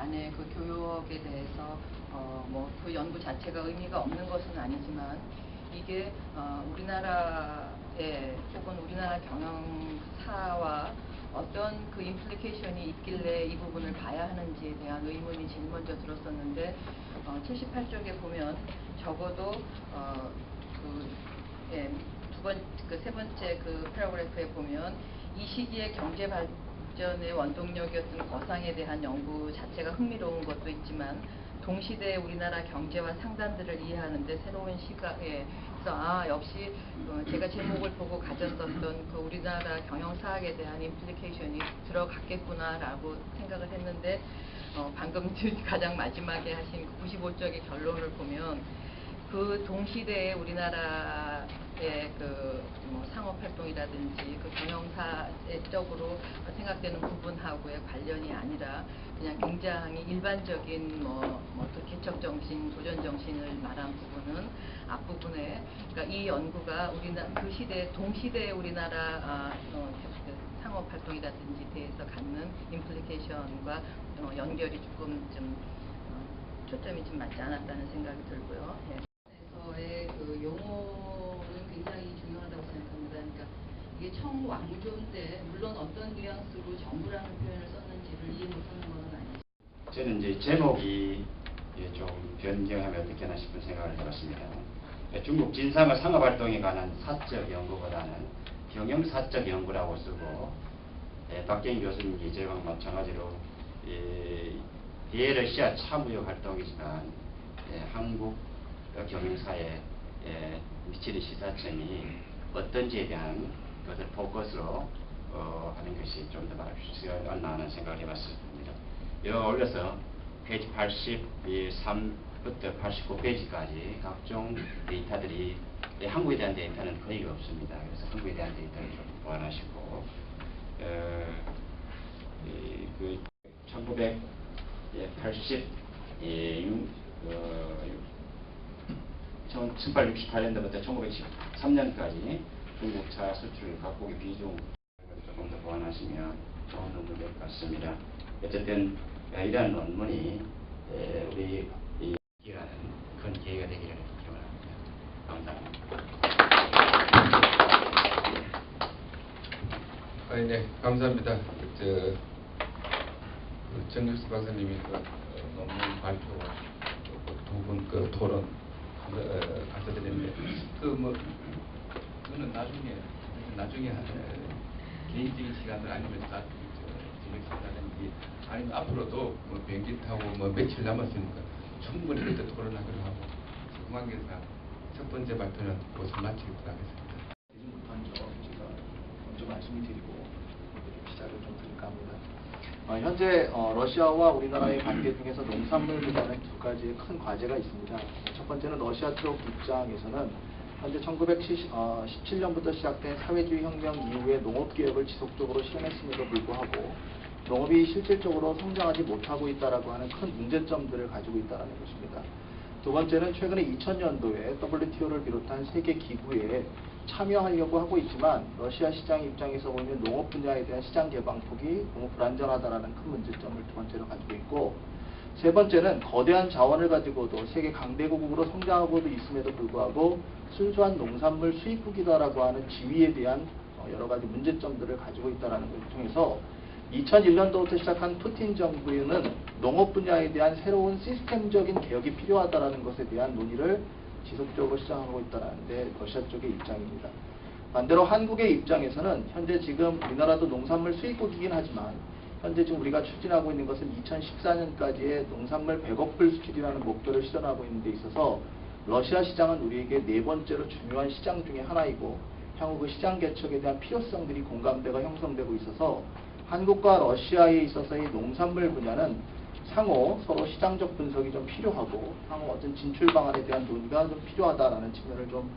안에 그 교역에 대해서 뭐 그 연구 자체가 의미가 없는 것은 아니지만 이게 우리나라의 혹은 우리나라 경영사와 어떤 그 임플리케이션이 있길래 이 부분을 봐야 하는지에 대한 의문이 제일 먼저 들었었는데 78쪽에 보면 적어도 세 번째 그 패러그래프에 보면 이 시기의 경제 발전의 원동력이었던 거상에 대한 연구 자체가 흥미로운 것도 있지만 동시대의 우리나라 경제와 상단들을 이해하는데 새로운 시각에 그래서 역시 제가 제목을 보고 가졌었던 그 우리나라 경영사학에 대한 임플리케이션이 들어갔겠구나라고 생각을 했는데 방금 가장 마지막에 하신 그 95쪽의 결론을 보면 그 동시대에 우리나라의 뭐 상업활동이라든지 그 경영사적으로 생각되는 부분하고의 관련이 아니라 그냥 굉장히 일반적인 또 개척정신, 도전정신을 말한 부분은 앞부분에 그러니까 이 연구가 그 시대 동시대의 우리나라 상업활동이라든지 대해서 갖는 임플리케이션과 연결이 조금 좀 초점이 좀 맞지 않았다는 생각이 들고요. 예. 에서의 그 용어는 굉장히 중요하다고 생각합니다. 그러니까 이게 청왕조인데 물론 어떤 뉘앙스로 정부라는 표현을 썼는지를 이해 못하는 것은 아니죠. 저는 이제 제목이 좀 변경하면 어떻게나 싶은 생각을 해봤습니다. 중국 진상의 상업활동에 관한 사적 연구보다는 경영사적 연구라고 쓰고 박경희 교수님 예제와 마찬가지로 대러시아 차무역 활동이지만 한국 경영사에 미치는 시사점이 어떤지에 대한 것을 포커스로 하는 것이 좀 더 필요하지 않나 생각을 해봤습니다. 여기 올려서 페이지 83부터 89페이지까지 각종 데이터들이 한국에 대한 데이터는 거의 없습니다. 그래서 한국에 대한 데이터를 좀 보완하시고 그 1868년도부터 1913년까지 중국 차 수출 각국의 비중 조금 더 보완하시면 좋은 논문이 될 것 같습니다. 어쨌든 이러한 논문이 우리 기라는 큰 기회가 되기를 기원합니다. 감사합니다. 네, 감사합니다. 정육수 박사님이 논문 발표와 두 분 토론 감사드리는데 그거는 나중에 개인적인 시간을 아니면 저녁 식사라든지 아니면 앞으로도 비행기 타고 며칠 남았으니까 충분히 그때 토론하기로 하고 관계사 첫 번째 발표는 여기서 마치도록 하겠습니다. 되지 못한 점 제가 먼저 말씀을 드리고 시작을 좀 드릴까 합니다. 현재 러시아와 우리나라의 관계 중에서 농산물 분야는 두 가지의 큰 과제가 있습니다. 첫 번째는 러시아 쪽 입장에서는 현재 1917년부터 시작된 사회주의 혁명 이후에 농업개혁을 지속적으로 실행했음에도 불구하고 농업이 실질적으로 성장하지 못하고 있다라고 하는 큰 문제점들을 가지고 있다는 것입니다. 두 번째는 최근에 2000년도에 WTO를 비롯한 세계 기구에 참여하려고 하고 있지만 러시아 시장 입장에서 보면 농업 분야에 대한 시장 개방폭이 너무 불안전하다라는 큰 문제점을 두 번째로 가지고 있고, 세 번째는 거대한 자원을 가지고도 세계 강대국으로 성장하고도 있음에도 불구하고 순수한 농산물 수입국이다라고 하는 지위에 대한 여러 가지 문제점들을 가지고 있다는 것을 통해서 2001년도부터 시작한 푸틴 정부는 농업 분야에 대한 새로운 시스템적인 개혁이 필요하다는 것에 대한 논의를 지속적으로 시작하고 있다는 데 러시아 쪽의 입장입니다. 반대로 한국의 입장에서는 현재 지금 우리나라도 농산물 수입국이긴 하지만 현재 지금 우리가 추진하고 있는 것은 2014년까지의 농산물 100억 불 수출이라는 목표를 실현하고 있는 데 있어서 러시아 시장은 우리에게 네 번째로 중요한 시장 중에 하나이고 향후 그 시장 개척에 대한 필요성들이 공감대가 형성되고 있어서 한국과 러시아에 있어서의 농산물 분야는 상호 서로 시장적 분석이 좀 필요하고 향후 어떤 진출 방안에 대한 논의가 좀 필요하다라는 측면을 좀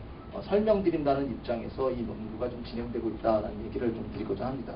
설명드린다는 입장에서 이 논의가 좀 진행되고 있다는 얘기를 좀 드리고자 합니다.